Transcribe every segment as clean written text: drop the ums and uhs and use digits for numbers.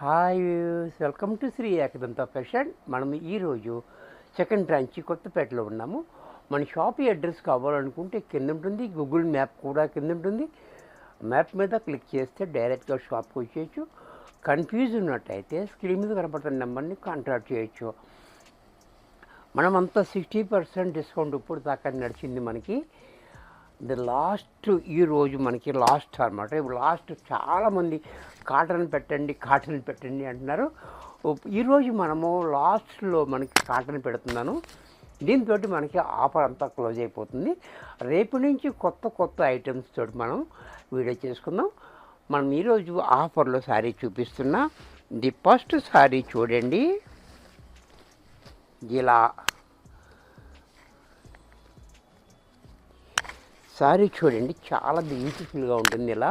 Hi views, welcome to Shri Ekadanta fashion. మనం ఈరోజు second branch కొత్తపేటలో ఉన్నాము. మన షాప్ అడ్రస్ కావాలనుకుంటే కింద ఉంటుంది, గూగుల్ మ్యాప్ కూడా కింద ఉంటుంది. మ్యాప్ మీద క్లిక్ చేస్తే డైరెక్ట్గా షాప్కి వచ్చేయచ్చు. కన్ఫ్యూజ్ ఉన్నట్టయితే స్క్రీన్ మీద కనపడుతున్న నెంబర్ని కాంటాక్ట్ చేయొచ్చు. మనమంతా 60% డిస్కౌంట్ ఇప్పుడు దాకా నడిచింది మనకి. లాస్ట్ ఈరోజు మనకి లాస్ట్ అనమాట. ఇప్పుడు లాస్ట్ చాలామంది కాటన్ పెట్టండి అంటున్నారు. ఈరోజు మనము లాస్ట్లో మనకి కాటన్ పెడుతున్నాను. దీంతో మనకి ఆఫర్ అంతా క్లోజ్ అయిపోతుంది. రేపు నుంచి కొత్త ఐటమ్స్ తోటి మనం వీడియో చేసుకుందాం. మనం ఈరోజు ఆఫర్లో శారీ చూపిస్తున్నా. ది ఫస్ట్ శారీ చూడండి, ఇలా శారీ చూడండి, చాలా బ్యూటిఫుల్గా ఉంటుంది. ఇలా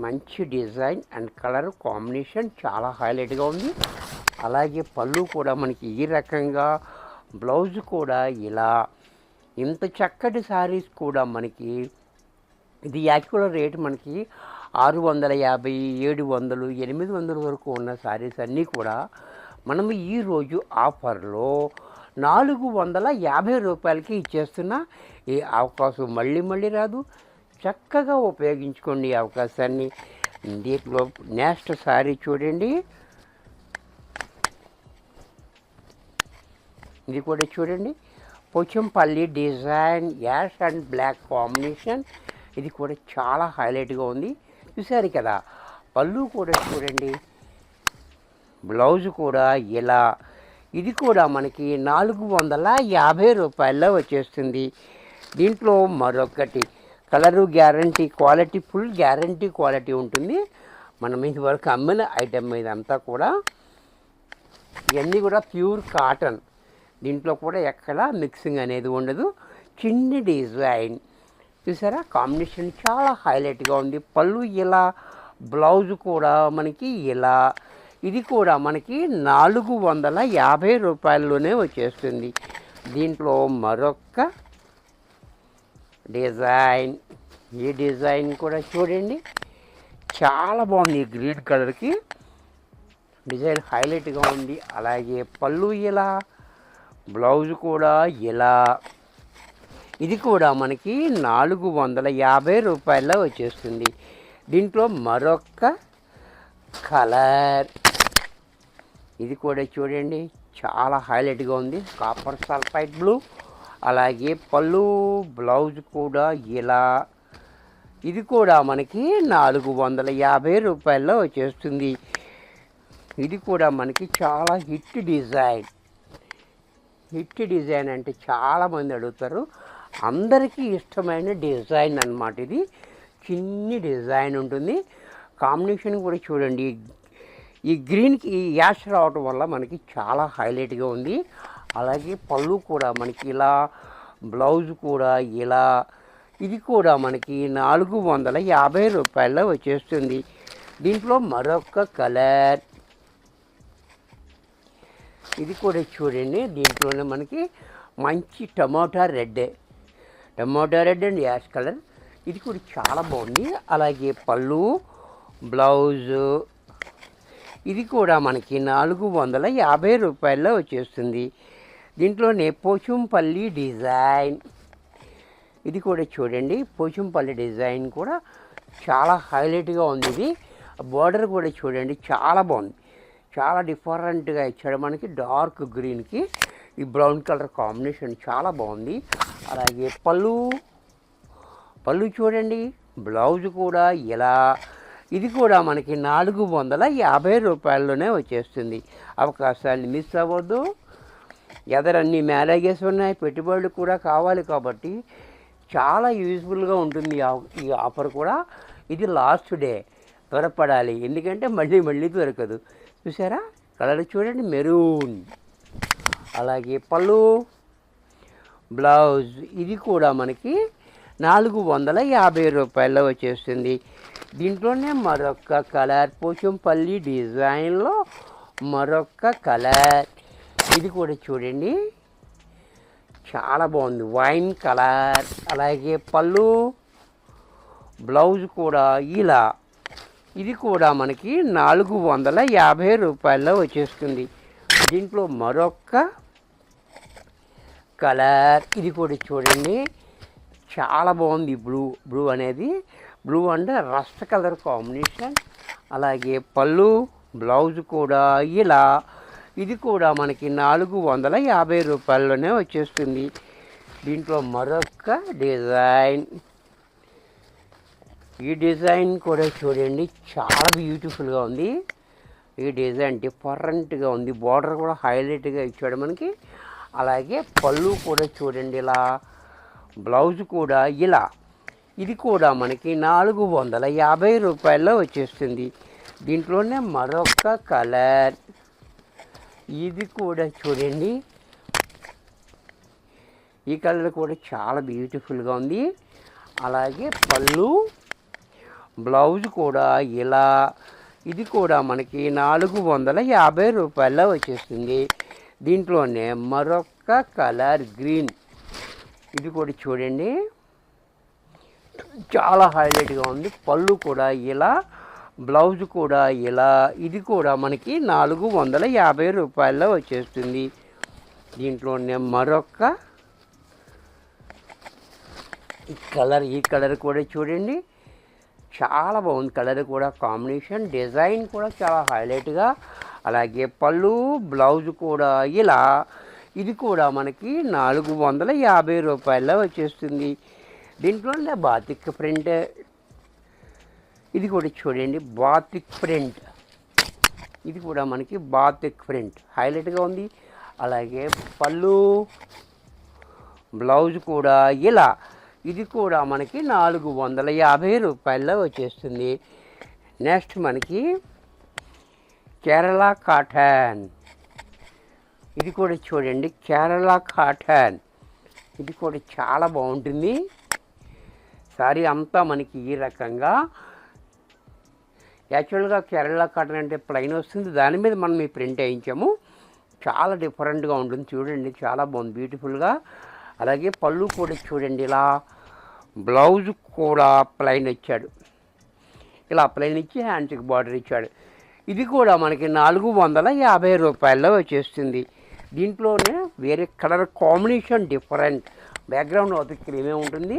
మంచి డిజైన్ అండ్ కలర్ కాంబినేషన్ చాలా హైలైట్గా ఉంది. అలాగే పళ్ళు కూడా మనకి ఈ రకంగా, బ్లౌజ్ కూడా ఇలా. ఇంత చక్కటి శారీస్ కూడా మనకి ఇది యాక్చువల్ రేట్ మనకి 650, 700, 800 వరకు ఉన్న శారీస్ అన్నీ కూడా మనము ఈరోజు ఆఫర్లో 450 రూపాయలకి ఇచ్చేస్తున్నా. ఈ అవకాశం మళ్ళీ రాదు. చక్కగా ఉపయోగించుకోండి ఈ అవకాశాన్ని. దీంట్లో నెక్స్ట్ శారీ చూడండి, ఇది కూడా చూడండి, Pochampally design, ash and black combination. ఇది కూడా చాలా హైలైట్గా ఉంది. చూసారు కదా, పళ్ళు కూడా చూడండి, బ్లౌజ్ కూడా ఇలా. ఇది కూడా మనకి 450 రూపాయల్లో వచ్చేస్తుంది. దీంట్లో మరొకటి colour guarantee, quality full guarantee quality ఉంటుంది. మనం ఇదివరకు అమ్మిన ఐటెం మీద అంతా కూడా ఇవన్నీ కూడా ప్యూర్ కాటన్. దీంట్లో కూడా ఎక్కడ మిక్సింగ్ అనేది ఉండదు. చిన్ని డిజైన్ చూసారా, కాంబినేషన్ చాలా హైలైట్గా ఉంది. పళ్ళు ఇలా, బ్లౌజ్ కూడా మనకి ఇలా. ఇది కూడా మనకి 450 రూపాయల్లోనే వచ్చేస్తుంది. దీంట్లో మరొక డిజైన్, ఈ డిజైన్ కూడా చూడండి, చాలా బాగుంది. ఈ గ్రీన్ కలర్కి డిజైన్ హైలైట్గా ఉంది. అలాగే పళ్ళు ఇలా, బ్లౌజ్ కూడా ఇలా. ఇది కూడా మనకి 450 రూపాయల్లో వచ్చేస్తుంది. దీంట్లో మరొక కలర్, ఇది కూడా చూడండి, చాలా హైలైట్గా ఉంది. Copper sulphide blue. అలాగే పళ్ళు, బ్లౌజ్ కూడా ఇలా. ఇది కూడా మనకి 450 రూపాయల్లో వచ్చేస్తుంది. ఇది కూడా మనకి చాలా హిట్ డిజైన్. హిట్ డిజైన్ అంటే చాలామంది అడుగుతారు, అందరికీ ఇష్టమైన డిజైన్ అన్నమాట. ఇది చిన్ని డిజైన్ ఉంటుంది. కాంబినేషన్ కూడా చూడండి, ఈ గ్రీన్కి ఈ యాష్ రావటం వల్ల మనకి చాలా హైలైట్గా ఉంది. అలాగే పళ్ళు కూడా మనకి ఇలా, బ్లౌజ్ కూడా ఇలా. ఇది కూడా మనకి 450 రూపాయల్లో వచ్చేస్తుంది. దీంట్లో మరొక కలర్, ఇది కూడా చూడండి, దీంట్లోనే మనకి మంచి tomato red and ash colour. ఇది కూడా చాలా బాగుంది. అలాగే పళ్ళు, బ్లౌజు, ఇది కూడా మనకి 450 రూపాయల్లో వచ్చేస్తుంది. దీంట్లోనే పోచంపల్లి డిజైన్, ఇది కూడా చూడండి, పోచంపల్లి డిజైన్ కూడా చాలా హైలైట్గా ఉంది. ఇది బార్డర్ కూడా చూడండి, చాలా బాగుంది. చాలా డిఫరెంట్గా ఇచ్చాడు మనకి. డార్క్ గ్రీన్కి ఈ బ్రౌన్ కలర్ కాంబినేషన్ చాలా బాగుంది. అలాగే పళ్ళు చూడండి, బ్లౌజ్ కూడా ఇలా. ఇది కూడా మనకి 450 రూపాయల్లోనే వచ్చేస్తుంది. అవకాశాన్ని మిస్ అవ్వద్దు. ఎదరన్ని మ్యారేజెస్ ఉన్నాయి, పెట్టుబడులు కూడా కావాలి, కాబట్టి చాలా యూజ్ఫుల్గా ఉంటుంది ఈ ఆఫర్ కూడా. ఇది లాస్ట్ డే, త్వరపడాలి, ఎందుకంటే మళ్ళీ దొరకదు. చూసారా, కలర్ చూడండి, మెరూన్. అలాగే పళ్ళు, బ్లౌజ్, ఇది కూడా మనకి 450 రూపాయల్లో వచ్చేస్తుంది. దీంట్లోనే మరొక కలర్, పోచంపల్లి డిజైన్లో మరొక కలర్. ఇది కూడా చూడండి, చాలా బాగుంది, వైన్ కలర్. అలాగే పళ్ళు, బ్లౌజ్ కూడా ఇలా. ఇది కూడా మనకి 450 రూపాయల్లో వచ్చేస్తుంది. దీంట్లో మరొక కలర్, ఇది కూడా చూడండి చాలా బాగుంది. బ్లూ అనేది blue and rust colour combination. అలాగే పళ్ళు బ్లౌజ్ కూడా ఇలా, ఇది కూడా మనకి 450 రూపాయల్లోనే వచ్చేస్తుంది. దీంట్లో మరొక డిజైన్, ఈ డిజైన్ కూడా చూడండి చాలా బ్యూటిఫుల్గా ఉంది. ఈ డిజైన్ డిఫరెంట్గా ఉంది, బార్డర్ కూడా హైలైట్గా ఇచ్చాడు మనకి. అలాగే పళ్ళు కూడా చూడండి ఇలా, బ్లౌజ్ కూడా ఇలా, ఇది కూడా మనకి 450 రూపాయల్లో వచ్చేస్తుంది. దీంట్లోనే మరొక కలర్, ఇది కూడా చూడండి, ఈ కలర్ కూడా చాలా బ్యూటిఫుల్గా ఉంది. అలాగే పళ్ళు బ్లౌజ్ కూడా ఇలా, ఇది కూడా మనకి 450 రూపాయల్లో వచ్చేస్తుంది. దీంట్లోనే మరొక కలర్ గ్రీన్, ఇది కూడా చూడండి చాలా హైలైట్గా ఉంది. పళ్ళు కూడా ఇలా, బ్లౌజ్ కూడా ఇలా, ఇది కూడా మనకి 450 రూపాయల్లో వచ్చేస్తుంది. దీంట్లోనే మరొక కలర్, ఈ కలర్ కూడా చూడండి చాలా బాగుంది. కలర్ కూడా కాంబినేషన్, డిజైన్ కూడా చాలా హైలైట్గా. అలాగే పళ్ళు బ్లౌజ్ కూడా ఇలా, ఇది కూడా మనకి 450 రూపాయల్లో వచ్చేస్తుంది. దీంట్లోనే బాతిక్ ప్రింట్, ఇది కూడా చూడండి బాతిక్ ప్రింట్, ఇది కూడా మనకి బాతిక్ ప్రింట్ హైలైట్గా ఉంది. అలాగే పళ్ళు బ్లౌజ్ కూడా ఇలా, ఇది కూడా మనకి 450 రూపాయల్లో వచ్చేస్తుంది. నెక్స్ట్ మనకి కేరళ కాటన్, ఇది కూడా చూడండి కేరళ కాటన్, ఇది కూడా చాలా బాగుంటుంది. సారీ అంతా మనకి ఈ రకంగా, యాక్చువల్గా కేరళ కాటన్ అంటే ప్లెయిన్ వస్తుంది, దాని మీద మనం ఈ ప్రింట్ వేయించాము. చాలా డిఫరెంట్గా ఉంటుంది చూడండి, చాలా బాగుంది బ్యూటిఫుల్గా. అలాగే పళ్ళు కూడా చూడండి ఇలా, బ్లౌజ్ కూడా ప్లెయిన్ ఇచ్చాడు, ఇలా ప్లెయిన్ ఇచ్చి హ్యాండ్స్కి బార్డర్ ఇచ్చాడు. ఇది కూడా మనకి 450 రూపాయల్లో వచ్చేస్తుంది. దీంట్లోనే వేరే కలర్ కాంబినేషన్ డిఫరెంట్, బ్యాక్గ్రౌండ్ అవుతుంది క్రీమే ఉంటుంది.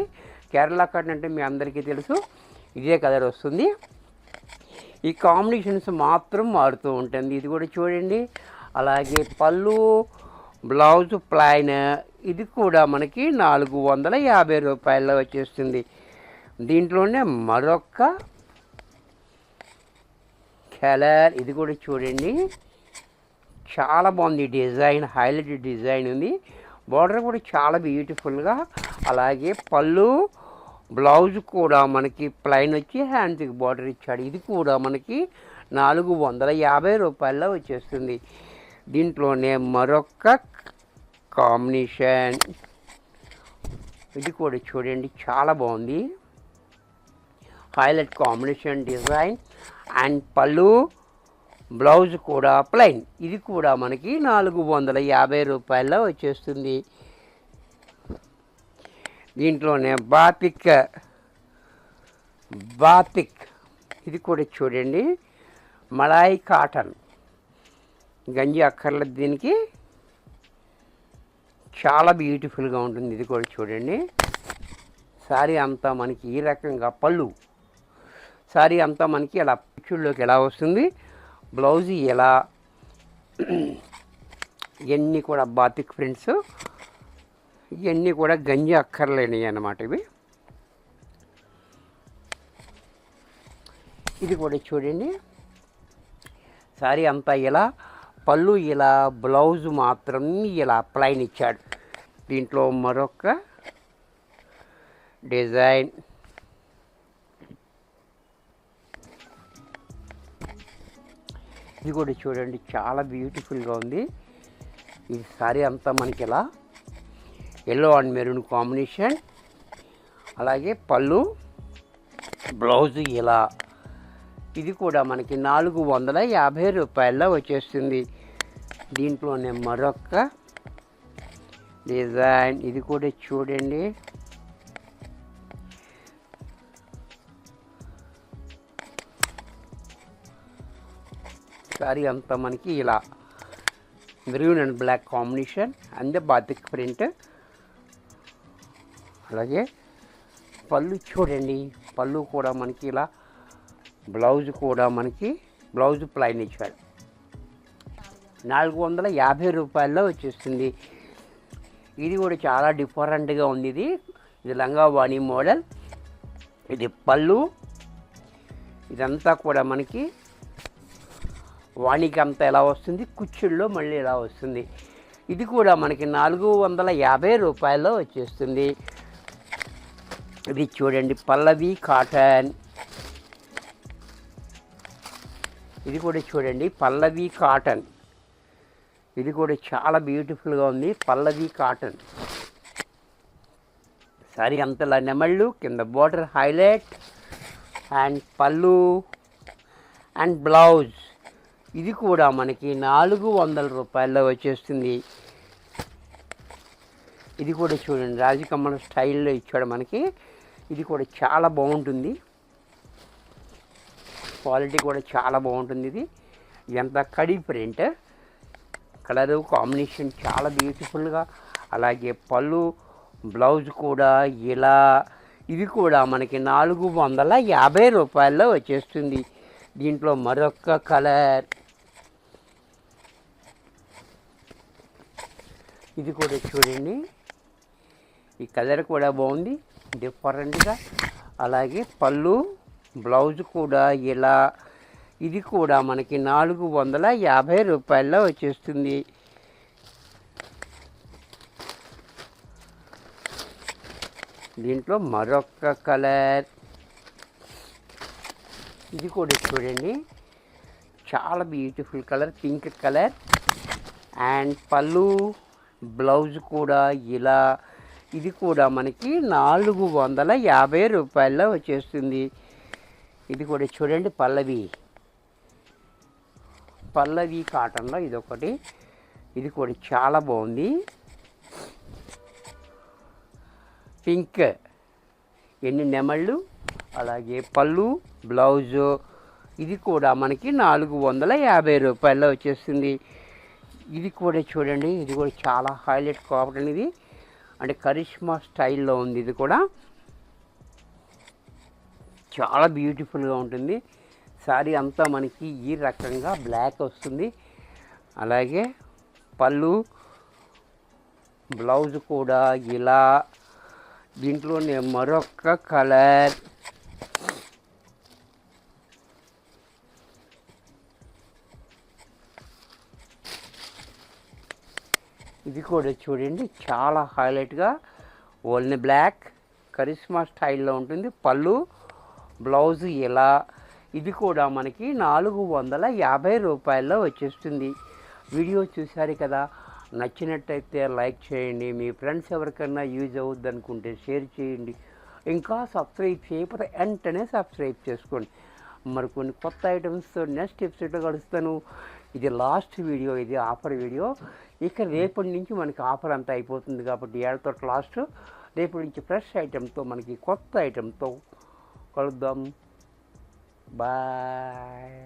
కేరళ కాటన్ అంటే మీ అందరికీ తెలుసు, ఇదే కలర్ వస్తుంది. ఈ కాంబినేషన్స్ మాత్రం మారుతూ ఉంటుంది. ఇది కూడా చూడండి. అలాగే పళ్ళు బ్లౌజ్ ప్లైన్, ఇది కూడా మనకి 450 రూపాయల్లో వచ్చేస్తుంది. దీంట్లోనే మరొక కలర్, ఇది కూడా చూడండి చాలా బాగుంది. డిజైన్ హైలైట్ డిజైన్ ఉంది, బార్డర్ కూడా చాలా బ్యూటిఫుల్గా. అలాగే పళ్ళు బ్లౌజ్ కూడా మనకి ప్లెయిన్ వచ్చి హ్యాండ్స్కి బార్డర్ ఇచ్చాడు. ఇది కూడా మనకి 450 రూపాయల్లో వచ్చేస్తుంది. దీంట్లోనే మరొక కాంబినేషన్, ఇది కూడా చూడండి చాలా బాగుంది, హైలైట్ కాంబినేషన్ డిజైన్. అండ్ పళ్ళు బ్లౌజ్ కూడా ప్లెయిన్, ఇది కూడా మనకి 450 రూపాయల్లో వచ్చేస్తుంది. దీంట్లోనే బాతిక్, ఇది కూడా చూడండి మలాయ్ కాటన్, గంజి అక్కర్లేదు దీనికి, చాలా బ్యూటిఫుల్గా ఉంటుంది. ఇది కూడా చూడండి శారీ అంతా మనకి ఈ రకంగా, పళ్ళు శారీ అంతా మనకి ఇలా పిక్చర్లోకి ఎలా వస్తుంది, బ్లౌజ్ ఎలా, ఇవన్నీ కూడా బాతిక్ ప్రింట్స్, ఇవన్నీ కూడా గంజి అక్కర్లేనివి అన్నమాట ఇవి. ఇది కూడా చూడండి శారీ అంతా ఇలా, పళ్ళు ఇలా, బ్లౌజ్ మాత్రం ఇలా ప్లెయిన్ ఇచ్చాడు. దీంట్లో మరొక డిజైన్, ఇది కూడా చూడండి చాలా బ్యూటిఫుల్గా ఉంది. ఈ శారీ అంతా మనకి ఇలా ఎల్లో అండ్ మెరూన్ కాంబినేషన్. అలాగే పళ్ళు బ్లౌజ్ ఇలా, ఇది కూడా మనకి 450 రూపాయల్లో వచ్చేస్తుంది. దీంట్లోనే మరొక డిజైన్, ఇది కూడా చూడండి సారీ అంతా మనకి ఇలా maroon and black combination and batik print. అలాగే పళ్ళు చూడండి, పళ్ళు కూడా మనకి ఇలా, బ్లౌజ్ కూడా మనకి బ్లౌజ్ ప్లైన్ ఇచ్చాడు. 450 రూపాయల్లో వచ్చేస్తుంది. ఇది కూడా చాలా డిఫరెంట్గా ఉంది. ఇది లంగా వాణి మోడల్. ఇది పళ్ళు, ఇదంతా కూడా మనకి వాణికి అంతా ఎలా వస్తుంది, కుచ్చుల్లో మళ్ళీ ఎలా వస్తుంది. ఇది కూడా మనకి 450 రూపాయల్లో వచ్చేస్తుంది. ఇది చూడండి పల్లవి కాటన్. ఇది కూడా చూడండి పల్లవి కాటన్. ఇది కూడా చాలా బ్యూటిఫుల్గా ఉంది, పల్లవి కాటన్. సారీ అంతలా నెమళ్ళు, కింద బోర్డర్ హైలైట్ అండ్ పళ్ళు అండ్ బ్లౌజ్. ఇది కూడా మనకి 400 రూపాయల్లో వచ్చేస్తుంది. ఇది కూడా చూడండి రాజకమల స్టైల్లో ఇచ్చాడు మనకి. ఇది కూడా చాలా బాగుంటుంది, క్వాలిటీ కూడా చాలా బాగుంటుంది. ఇది ఎంత కడి ప్రింట్, కలరు కాంబినేషన్ చాలా బ్యూటిఫుల్గా. అలాగే పళ్ళు బ్లౌజ్ కూడా ఇలా. ఇది కూడా మనకి 450 రూపాయల్లో వచ్చేస్తుంది. దీంట్లో మరొక కలర్, ఇది కూడా చూడండి, ఈ కలర్ కూడా బాగుంది డిఫరెంట్గా. అలాగే పళ్ళు బ్లౌజ్ కూడా ఇలా. ఇది కూడా మనకి 450 రూపాయల్లో వచ్చేస్తుంది. దీంట్లో మరొక కలర్, ఇది కూడా చూడండి చాలా beautiful colour, pink colour. And పళ్ళు బ్లౌజ్ కూడా ఇలా. ఇది కూడా మనకి 450 రూపాయల్లో వచ్చేస్తుంది. ఇది కూడా చూడండి పల్లవి కాటన్లో ఇదొకటి. ఇది కూడా చాలా బాగుంది, పింక్, ఎన్ని నెమళ్ళు. అలాగే పళ్ళు బ్లౌజు. ఇది కూడా మనకి 450 రూపాయల్లో వచ్చేస్తుంది. ఇది కూడా చూడండి, ఇది కూడా చాలా హైలైట్ కాటన్. ఇది అంటే కరిష్మా స్టైల్లో ఉంది. ఇది కూడా చాలా బ్యూటిఫుల్గా ఉంటుంది. సారీ అంతా మనకి ఈ రకంగా బ్లాక్ వస్తుంది. అలాగే పళ్ళు బ్లౌజ్ కూడా ఇలా. దీంట్లోనే మరొక కలర్, ఇది కూడా చూడండి చాలా హైలైట్గా ఓన్లీ బ్లాక్ కరిష్మా స్టైల్లో ఉంటుంది. పళ్ళు బ్లౌజ్ ఇలా. ఇది కూడా మనకి 450 రూపాయల్లో వచ్చేస్తుంది. వీడియో చూసారు కదా, నచ్చినట్టయితే లైక్ చేయండి, మీ ఫ్రెండ్స్ ఎవరికైనా యూజ్ అవుద్ది అనుకుంటే షేర్ చేయండి. ఇంకా సబ్స్క్రైబ్ చేయకపోతే వెంటనే సబ్స్క్రైబ్ చేసుకోండి. మరికొన్ని కొత్త ఐటమ్స్తో నెక్స్ట్ ఎపిసోడ్లో కలుస్తాను. ఇది లాస్ట్ వీడియో, ఇది ఆఫర్ వీడియో. ఇక రేపటి నుంచి మనకి ఆఫర్ అంతా అయిపోతుంది కాబట్టి ఏళ్ళతో లాస్ట్. రేపటి నుంచి ఫ్రెష్ ఐటెంతో మనకి కొత్త ఐటెంతో కలుద్దాం. బాయ్.